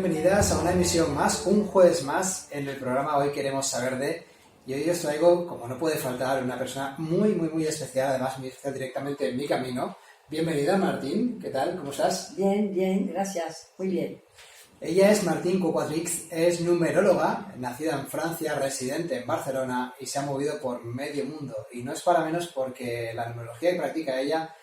bienvenidas a una emisión más, un jueves más en el programa Hoy Queremos Saber de. Y hoy os traigo, como no puede faltar, una persona muy especial, además muy especial directamente en mi camino. Bienvenida, Martín, ¿qué tal? ¿Cómo estás? Bien, gracias, muy bien. Ella es Martín Cuquatrix, es numeróloga, nacida en Francia, residente en Barcelona y se ha movido por medio mundo. Y no es para menos porque la numerología que practica ella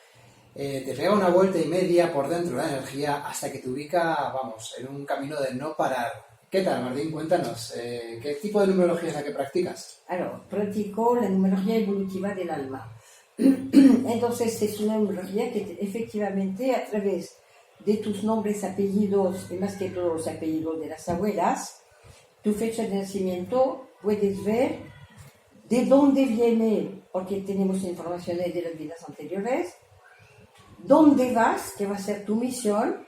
te pega una vuelta y media por dentro de la energía hasta que te ubica, vamos, en un camino de no parar. ¿Qué tal, Martín? Cuéntanos, ¿qué tipo de numerología es la que practicas? Practico la numerología evolutiva del alma. Entonces es una numerología que efectivamente a través de tus nombres, apellidos y más que todo los apellidos de las abuelas, tu fecha de nacimiento, puedes ver de dónde viene, porque tenemos informaciones de las vidas anteriores, dónde vas, qué va a ser tu misión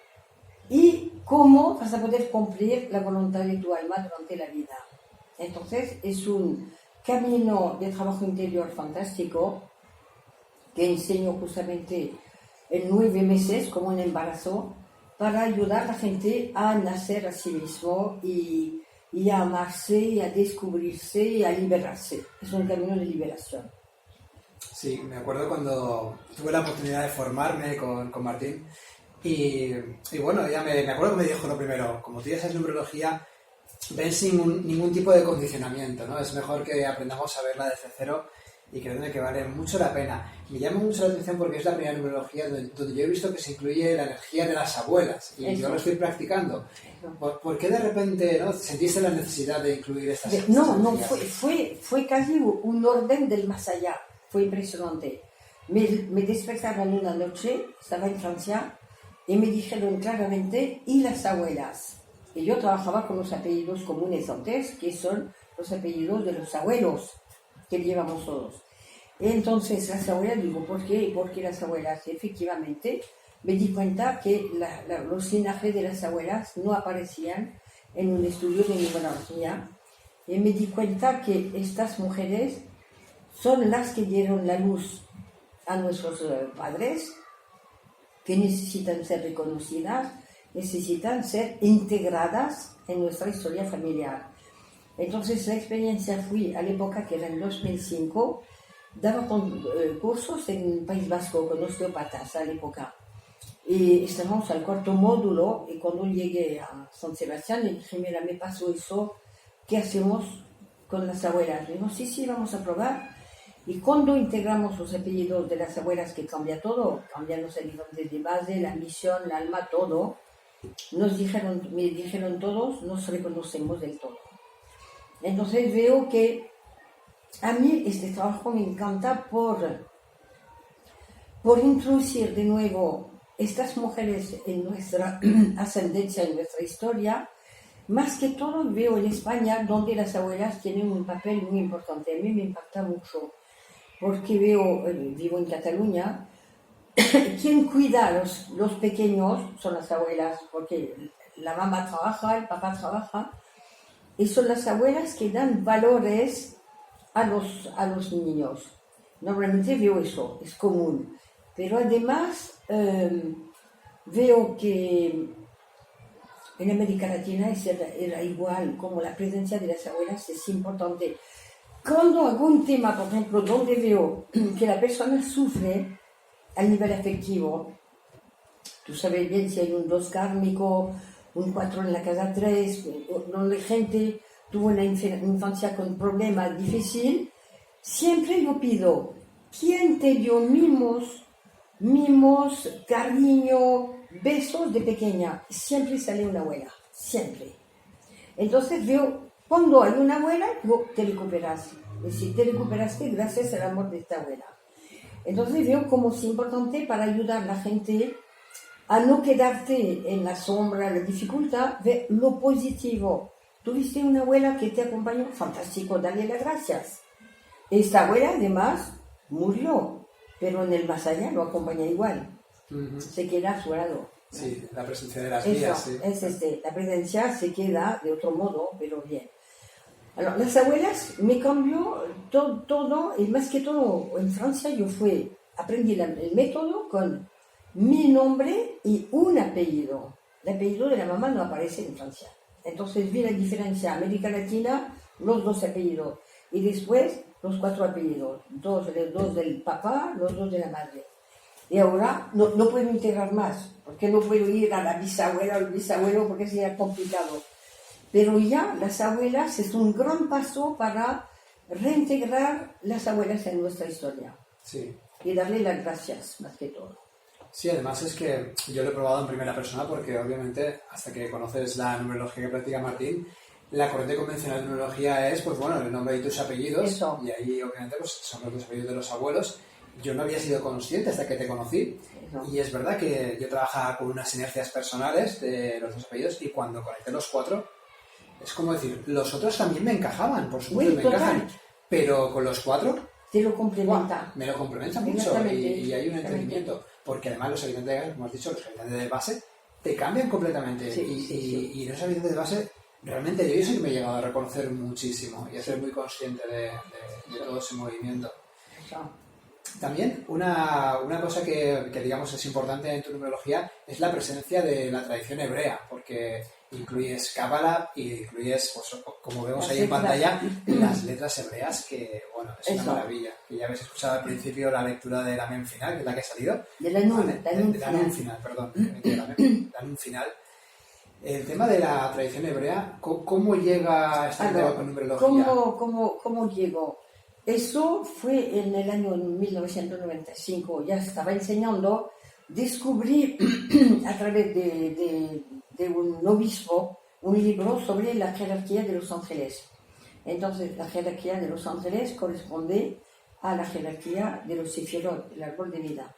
y cómo vas a poder cumplir la voluntad de tu alma durante la vida. Entonces es un camino de trabajo interior fantástico que enseño justamente en 9 meses como un embarazo para ayudar a la gente a nacer a sí mismo y a amarse y a descubrirse y a liberarse. Es un camino de liberación. Sí, me acuerdo cuando tuve la oportunidad de formarme con Martín y bueno, ella me acuerdo que me dijo lo primero, como tú ya sabes numerología, ven sin ningún tipo de condicionamiento, ¿no? Es mejor que aprendamos a verla desde cero y creo que vale mucho la pena. Me llama mucho la atención porque es la primera numerología donde yo he visto que se incluye la energía de las abuelas y yo lo estoy practicando. ¿Por qué de repente, ¿no?, sentiste la necesidad de incluir estas energías? No, fue casi un orden del más allá. Fue impresionante. Me despertaron una noche, estaba en Francia, y me dijeron claramente, ¿y las abuelas? Y yo trabajaba con los apellidos comunes antes, que son los apellidos de los abuelos que llevamos todos. Y entonces las abuelas, digo, ¿por qué? ¿Por qué las abuelas? Efectivamente, me di cuenta que los linajes de las abuelas no aparecían en un estudio de numerología. Y me di cuenta que estas mujeres son las que dieron la luz a nuestros padres, que necesitan ser reconocidas, necesitan ser integradas en nuestra historia familiar. Entonces la experiencia fui a la época que era en 2005, daba cursos en País Vasco con osteopatas a la época. Y estábamos al 4.º módulo y cuando llegué a San Sebastián le dije, mira, me pasó eso, ¿qué hacemos con las abuelas? Le digo, sí, vamos a probar. Y cuando integramos los apellidos de las abuelas, que cambia todo, cambian los habitantes de base, la misión, el alma, todo, me dijeron todos, nos reconocemos del todo. Entonces veo que a mí este trabajo me encanta por introducir de nuevo estas mujeres en nuestra ascendencia, en nuestra historia. Más que todo veo en España donde las abuelas tienen un papel muy importante. A mí me impacta mucho porque vivo en Cataluña, quien cuida a los pequeños son las abuelas, porque la mamá trabaja, el papá trabaja, y son las abuelas que dan valores a los niños. Normalmente veo eso, es común. Pero además veo que en América Latina era igual, como la presencia de las abuelas es importante. Cuando hago un tema, por ejemplo, donde veo que la persona sufre a nivel afectivo, tú sabes bien si hay un 2 kármico, un 4 en la casa 3, donde gente tuvo una infancia con problemas difíciles, siempre yo pido, ¿quién te dio mimos, cariño, besos de pequeña? Siempre sale una abuela, siempre. Entonces veo, cuando hay una abuela, te recuperas. Es decir, te recuperaste gracias al amor de esta abuela. Entonces veo como es importante para ayudar a la gente a no quedarte en la sombra, en la dificultad, ver lo positivo. Tuviste una abuela que te acompañó, fantástico, dale las gracias. Esta abuela además murió, pero en el más allá lo acompaña igual. Se queda a su lado. Sí, la presencia de las guías. Sí. La presencia se queda de otro modo, pero bien. Las abuelas me cambió todo, y más que todo en Francia yo aprendí el método con mi nombre y un apellido. el apellido de la mamá no aparece en Francia. Entonces vi la diferencia, América Latina, los dos apellidos, y después los 4 apellidos, los dos del papá, los 2 de la madre. Y ahora no puedo integrar más, porque no puedo ir a la bisabuela o al bisabuelo porque sería complicado. Pero ya las abuelas es un gran paso para reintegrar las abuelas en nuestra historia. Sí. Y darle las gracias, más que todo. Sí, además es que yo lo he probado en primera persona porque obviamente hasta que conoces la numerología que practica Martín, la corriente convencional de numerología es, pues bueno, el nombre y tus apellidos. Eso. Y ahí obviamente pues son los apellidos de los abuelos. Yo no había sido consciente hasta que te conocí. Eso. Y es verdad que yo trabajaba con unas inercias personales de los 2 apellidos y cuando conecté los 4, es como decir, los otros también me encajaban, por supuesto, Sí, me total. encajan. Pero con los 4 Te lo complementa. me lo complementa mucho Exactamente, y hay un exactamente. entendimiento. Porque además los habitantes de gas, como has dicho, los habitantes de base te cambian completamente. Sí, y, sí, y- sí. y los habitantes de base, realmente yo sí que me he llegado a reconocer muchísimo y a ser muy consciente de todo ese movimiento. Eso. También una cosa que digamos es importante en tu numerología es la presencia de la tradición hebrea, porque incluyes Cábala y incluyes, pues, como vemos Las ahí en letras. pantalla, las letras hebreas, que bueno, es una Eso. maravilla. Que ya habéis escuchado al principio la lectura de la Mem final, que es la que ha salido. De la Nun, Vale, la Nun de la final. Nun final, perdón. La Nun final. El tema de la tradición hebrea, ¿cómo llega este tema Alors, con numerología? ¿cómo llegó? Eso fue en el año 1995, ya estaba enseñando, descubrí a través de un obispo un libro sobre la jerarquía de los ángeles. Entonces, la jerarquía de los ángeles corresponde a la jerarquía de los sefirot, el árbol de vida.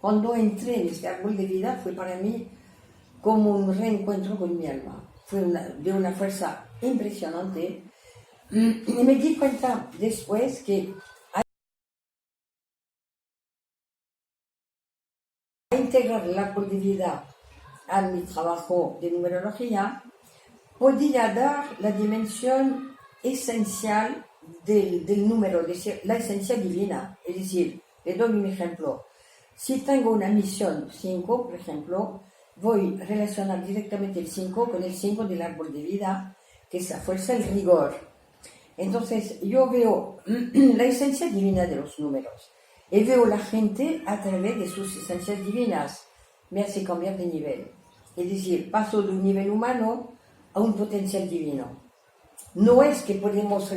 Cuando entré en este árbol de vida fue para mí como un reencuentro con mi alma. Fue de una fuerza impresionante. Y me di cuenta después que al integrar el árbol de vida a mi trabajo de numerología, podía dar la dimensión esencial del número, es decir, la esencia divina. Es decir, le doy un ejemplo. Si tengo una misión 5, por ejemplo, voy a relacionar directamente el 5 con el 5 del árbol de vida, que es la fuerza, el rigor. Entonces, yo veo la esencia divina de los números y veo la gente a través de sus esencias divinas. Me hace cambiar de nivel. Es decir, paso de un nivel humano a un potencial divino. No es que podemos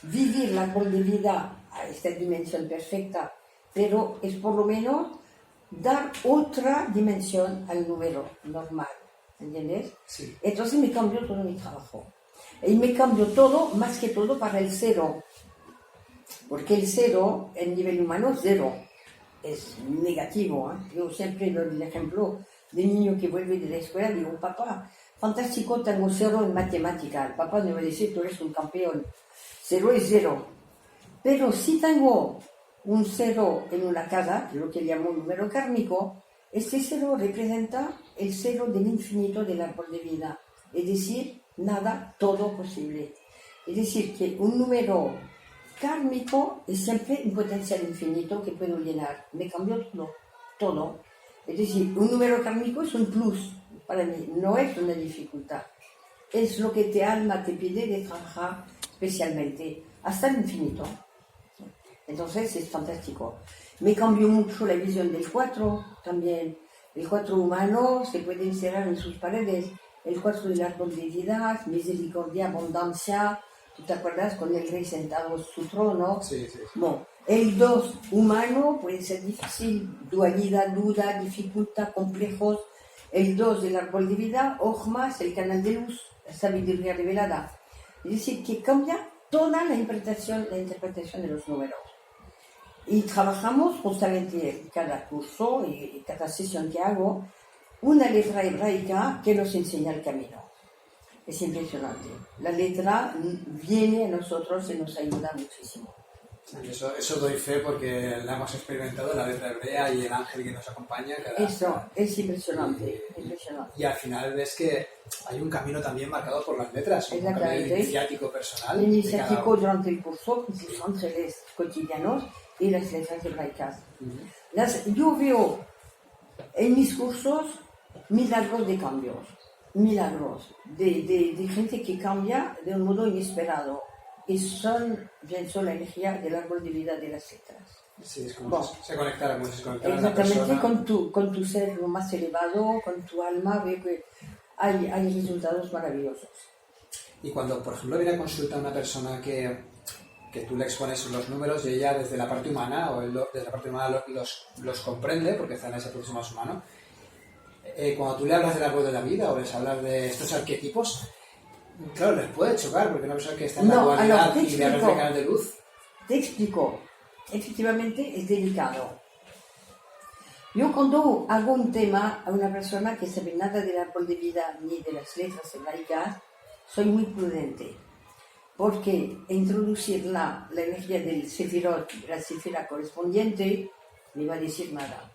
vivir la árbol de vida a esta dimensión perfecta, pero es por lo menos dar otra dimensión al número normal. ¿Entiendes? Sí. Entonces me cambió todo mi trabajo. Y me cambió todo, más que todo para el 0. Porque el 0, en nivel humano, 0. Es negativo. Yo siempre doy el ejemplo de niño que vuelve de la escuela, digo, papá, fantástico, tengo 0 en matemática. El papá me va a decir, tú eres un campeón. 0 es 0. Pero si tengo un 0 en una casa, lo que llamo número kármico, este 0 representa el 0 del infinito del árbol de vida. Es decir, nada, todo posible. Es decir, que un número kármico es siempre un potencial infinito que puedo llenar. Me cambió todo. Es decir, un número kármico es un plus para mí, no es una dificultad. Es lo que tu alma te pide de trabajar especialmente hasta el infinito. Entonces es fantástico. Me cambió mucho la visión del 4 también. El 4 humano se puede encerrar en sus paredes. El 4 del árbol de vida, misericordia, abundancia. ¿Tú te acuerdas con el rey sentado en su trono? Sí, sí. Bon, el 2 humano puede ser difícil, dualidad, duda, dificultad, complejos. El 2 del árbol de vida, Ormas, el canal de luz, la sabiduría revelada. Es decir, que cambia toda la interpretación de los números. Y trabajamos justamente cada curso y cada sesión que hago, una letra hebraica que nos enseña el camino. Es impresionante. La letra viene a nosotros y nos ayuda muchísimo. Eso doy fe porque la hemos experimentado, la letra hebrea y el ángel que nos acompaña. Eso es impresionante, impresionante. Y al final ves que hay un camino también marcado por las letras, un camino Exactamente. iniciático personal. Iniciático durante el curso, con sus ángeles cotidianos y las letras hebraicas. Yo veo en mis cursos milagros de cambios, milagros de gente que cambia de un modo inesperado. Y son, pienso, la energía del árbol de vida de las letras. Sí, es como Bon. se conectara, como si se conectara una Exactamente, persona. con tu ser más elevado, con tu alma, ve que hay resultados maravillosos. Y cuando, por ejemplo, viene a consulta una persona que tú le expones los números y ella desde la parte humana, o desde la parte humana los comprende, porque está en ese proceso más humano, cuando tú le hablas del árbol de la vida o les hablas de estos arquetipos, claro, les puede chocar, porque una persona que está en la dualidad y le hablas de canal de luz. Te explico. Efectivamente, es delicado. Yo cuando hago un tema a una persona que sabe nada del árbol de vida ni de las letras hebraicas, soy muy prudente. Porque introducir la energía del sefirot, la sefira correspondiente, no va a decir nada.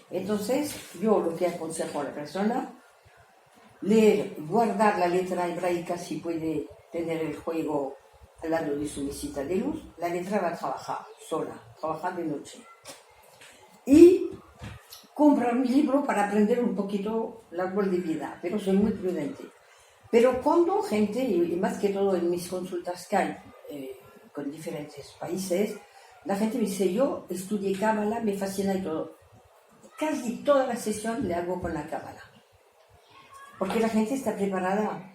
Entonces, yo lo que aconsejo a la persona, leer, guardar la letra hebraica si puede tener el juego al lado de su mesita de luz, la letra va a trabajar sola, trabajar de noche. Y comprar mi libro para aprender un poquito el árbol de vida, pero soy muy prudente. Pero cuando gente, y más que todo en mis consultas Skype con diferentes países, la gente me dice, yo estudié Cábala, me fascina y todo. Casi toda la sesión le hago con la Cábala. Porque la gente está preparada.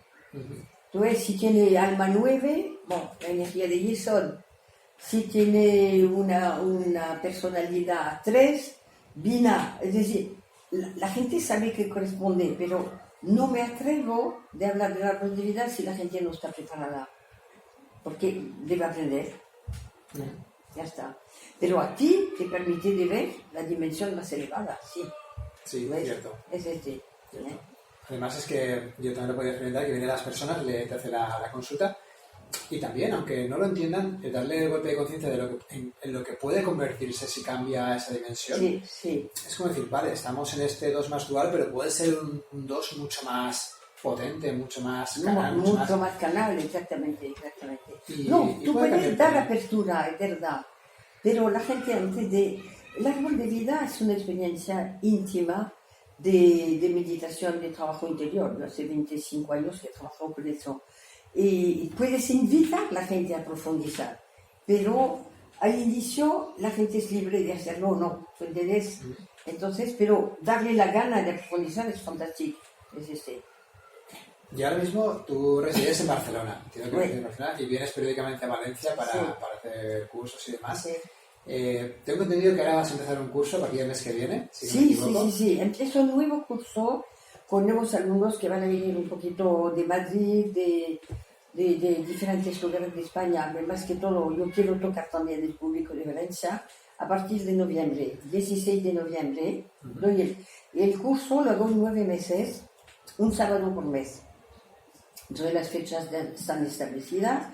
Entonces, si tiene alma 9, bueno, la energía de Yesod. Si tiene una personalidad 3, Bina. Es decir, la gente sabe que corresponde, pero no me atrevo de hablar de la posibilidad si la gente no está preparada. Porque debe aprender. Ya está. Pero a ti te permite de ver la dimensión más elevada, sí. Sí, ¿ves? cierto. Es este. Además es que yo también lo podía experimentar, que vienen las personas, te hace la consulta y también, aunque no lo entiendan, darle el golpe de conciencia de en lo que puede convertirse si cambia esa dimensión. Sí, sí. Es como decir, vale, estamos en este 2 más dual, pero puede ser un 2 mucho más potente, mucho más canal. Mucho más canal, exactamente. Y Tú puede puedes dar cambiar. apertura, es verdad, pero la gente antes de... El árbol de vida es una experiencia íntima de meditación, de trabajo interior. Yo hace 25 años que trabajo con eso. Y puedes invitar a la gente a profundizar, pero al inicio la gente es libre de hacerlo o no, ¿entiendes? Entonces, pero darle la gana de profundizar es fantástico. Es este. Y ahora mismo tú resides en Barcelona, entiendo que Sí. resides en Barcelona y vienes periódicamente a Valencia para Sí. hacer cursos y demás. Sí. Tengo entendido que ahora vas a empezar un curso a partir del mes que viene, si no me equivoco. Sí. Empiezo un nuevo curso con nuevos alumnos que van a venir un poquito de Madrid, de diferentes lugares de España. Pero más que todo, yo quiero tocar también el público de Valencia a partir de noviembre, 16 de noviembre. Doy el curso lo hago en 9 meses, un sábado por mes. Entonces las fechas están establecidas,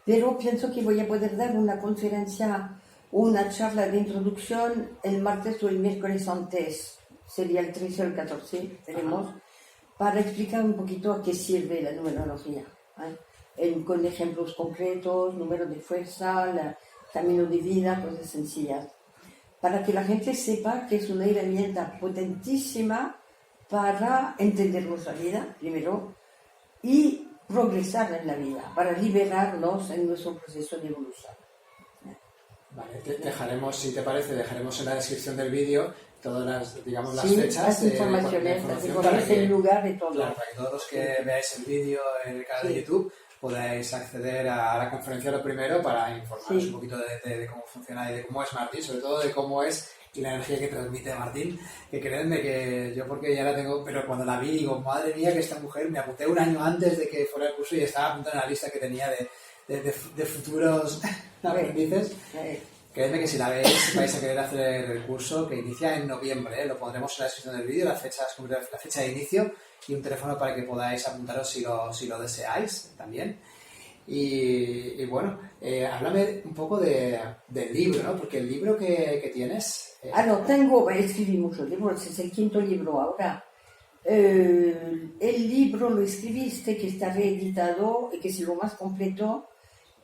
pero pienso que voy a poder dar una conferencia, una charla de introducción el martes o el miércoles antes, sería el 13 o el 14, tenemos, para explicar un poquito a qué sirve la numerología, con ejemplos concretos, número de fuerza, camino de vida, cosas sencillas, para que la gente sepa que es una herramienta potentísima para entender nuestra vida, primero, y progresar en la vida, para liberarnos en nuestro proceso de evolución. Vale, dejaremos, si te parece, dejaremos en la descripción del vídeo todas las, digamos, las Sí, fechas, las informaciones, el lugar de todo. Claro, para que todos los que veáis el vídeo en el canal de YouTube podáis acceder a la conferencia lo primero para informaros un poquito de cómo funciona y de cómo es Martín, sobre todo de cómo es y la energía que transmite Martín, que créanme que yo porque ya la tengo, pero cuando la vi digo, madre mía, que esta mujer, me apunté un año antes de que fuera el curso y estaba apuntada en la lista que tenía de futuros aprendices. Créeme que si la veis vais a querer hacer el curso que inicia en noviembre, lo pondremos en la descripción del vídeo, la fecha de inicio y un teléfono para que podáis apuntaros si lo deseáis también. Y bueno, háblame un poco del libro, ¿no? Porque el libro que tienes... Escribí muchos libros, es el 5º libro ahora. El libro lo escribiste, que está reeditado y que es lo más completo.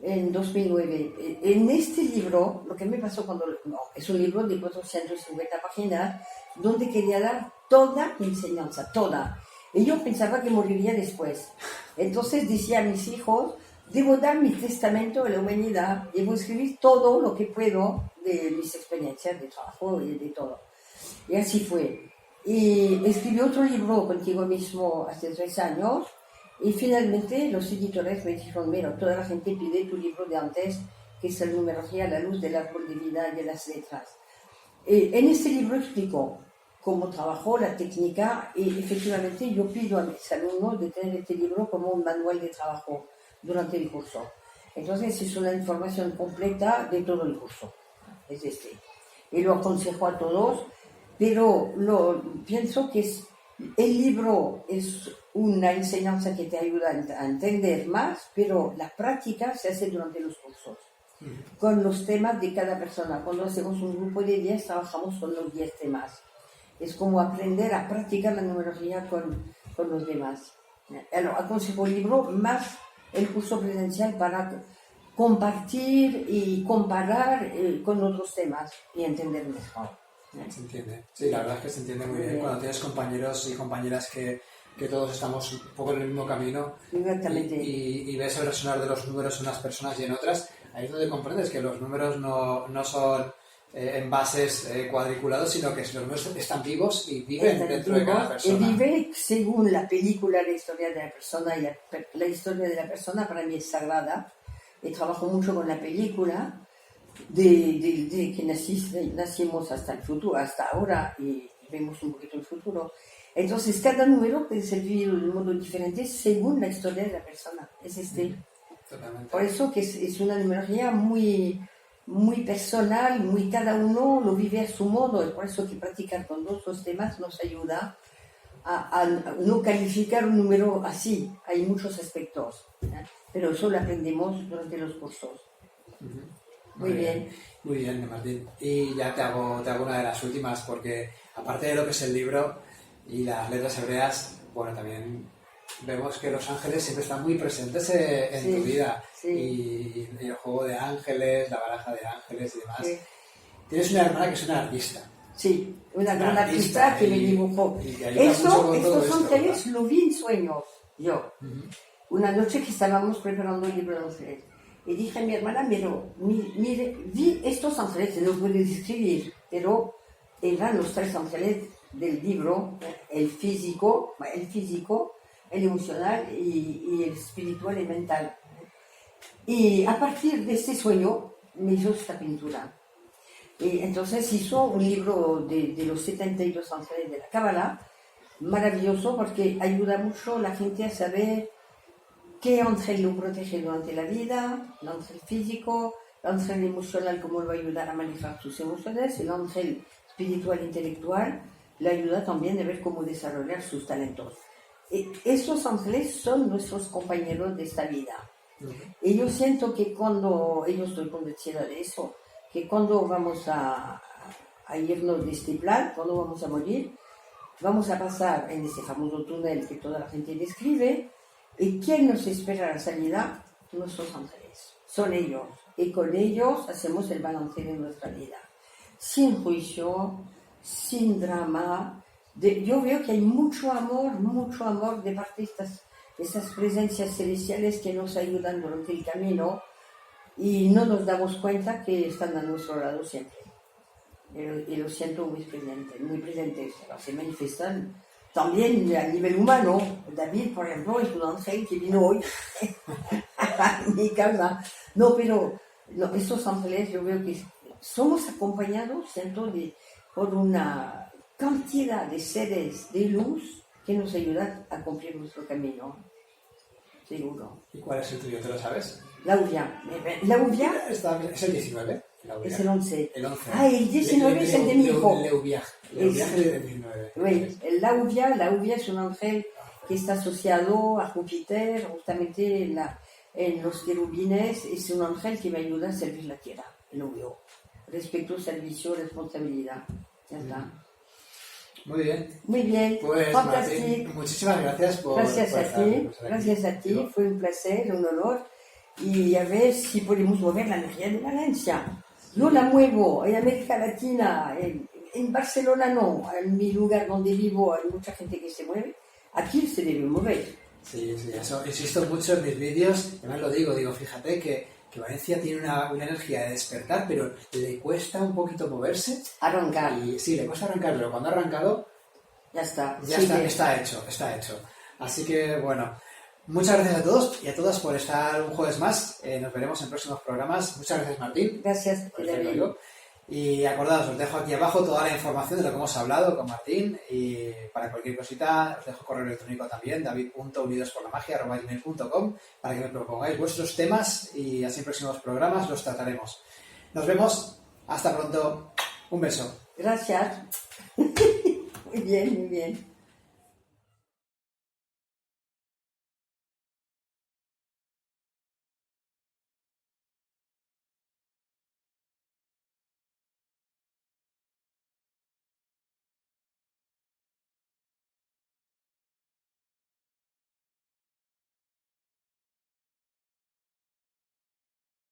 en 2009. En este libro, lo que me pasó cuando... No, es un libro de 450 páginas donde quería dar toda mi enseñanza, toda. Y yo pensaba que moriría después. Entonces decía a mis hijos, debo dar mi testamento a la humanidad, debo escribir todo lo que puedo de mis experiencias de trabajo y de todo. Y así fue. Y escribí otro libro contigo mismo hace 3 años y finalmente los editores me dijeron, mira, toda la gente pide tu libro de antes, que es la numerología a la luz del árbol de vida y de las letras. En este libro explico cómo trabajó la técnica y efectivamente yo pido a mis alumnos de tener este libro como un manual de trabajo durante el curso. Entonces es una información completa de todo el curso. Es este. Y lo aconsejo a todos, pero pienso que el libro es una enseñanza que te ayuda a entender más, pero la práctica se hace durante los cursos, con los temas de cada persona. Cuando hacemos un grupo de 10, trabajamos con los 10 temas. Es como aprender a practicar la numerología con los demás. Aconsejo el libro más el curso presencial para compartir y comparar con otros temas y entender mejor. Se entiende. Sí, la verdad es que se entiende muy bien cuando tienes compañeros y compañeras que todos estamos un poco en el mismo camino. Exactamente. Y ves el resonar de los números en unas personas y en otras. Ahí es donde comprendes que los números no son envases cuadriculados, sino que los números están vivos y viven dentro de cada persona. Y vive según la película, la historia de la persona, y la historia de la persona para mí es sagrada. Y trabajo mucho con la película de que nacimos hasta el futuro, hasta ahora, y vemos un poquito el futuro. Entonces cada número puede ser vivido de un modo diferente según la historia de la persona. Es Totalmente. Por eso que es una numerología muy, muy personal, muy cada uno lo vive a su modo, y por eso que practicar con todos los temas nos ayuda a no calificar un número así. Hay muchos aspectos, pero eso lo aprendemos durante los cursos. Muy bien. Muy bien, Martín. Y ya te hago una de las últimas, porque aparte de lo que es el libro y las letras hebreas, bueno, también vemos que los ángeles siempre están muy presentes en tu vida. Sí. Y el juego de ángeles, la baraja de ángeles y demás. Sí. Tienes una hermana que es una artista. Sí, una gran artista que me dibujó. Estos ángeles lo vi en sueños, yo. Una noche que estábamos preparando el libro de ángeles. Y dije a mi hermana, mire, vi estos ángeles, no puedo describir, pero eran los 3 ángeles del libro, el físico, el emocional y el espiritual y mental. Y a partir de este sueño me hizo esta pintura. Y entonces hizo un libro de los 72 ángeles de la Cábala, maravilloso porque ayuda mucho a la gente a saber qué ángel lo protege durante la vida, el ángel físico, el ángel emocional, cómo lo va a ayudar a manejar sus emociones, el ángel espiritual intelectual, le ayuda también a ver cómo desarrollar sus talentos. Esos ángeles son nuestros compañeros de esta vida. Y yo siento que yo estoy convencida de eso, que cuando vamos a irnos de este plan, cuando vamos a morir, vamos a pasar en ese famoso túnel que toda la gente describe. ¿Y quién nos espera a la salida? Nuestros ángeles. Son ellos. Y con ellos hacemos el balance de nuestra vida. Sin juicio, sin drama. Yo veo que hay mucho amor de parte de estas presencias celestiales que nos ayudan durante el camino y no nos damos cuenta que están a nuestro lado siempre. Y lo siento muy presentes. Se manifiestan también a nivel humano. David, por ejemplo, es un ángel que vino hoy a mi casa. Pero estos ángeles yo veo que somos acompañados, siento, por una cantidad de seres de luz que nos ayudan a cumplir nuestro camino. Seguro. ¿Y cuál es el tuyo? ¿Te lo sabes? La uvia. Es el 19. Es el 11. El 11. El 19 es el de mi hijo. El viaje del 19. Oui, la uvia es un ángel que está asociado a Júpiter, justamente en los querubines. Es un ángel que me ayuda a servir la tierra, el uvio. Respeto, servicio, responsabilidad. Ya está. Muy bien. Muy bien. Pues Martín, muchísimas gracias por Gracias a ti, fue un placer, un honor. y a ver si podemos mover la energía de Valencia. Yo la muevo en América Latina, en Barcelona no, en mi lugar donde vivo hay mucha gente que se mueve, aquí se debe mover. Sí, eso insisto mucho en mis vídeos, además lo digo, fíjate que Valencia tiene una energía de despertar, pero le cuesta un poquito moverse. Arrancar. Y sí, le cuesta arrancar, pero cuando ha arrancado, Ya está. ya está hecho. Así que, bueno, muchas gracias a todos y a todas por estar un jueves más. Nos veremos en próximos programas. Muchas gracias, Martín. Gracias, David. Y acordaos, os dejo aquí abajo toda la información de lo que hemos hablado con Martín y para cualquier cosita os dejo correo electrónico también, david.unidosporlamagia@gmail.com, para que me propongáis vuestros temas y así en próximos programas los trataremos. Nos vemos, hasta pronto, un beso. Gracias. Muy bien, muy bien.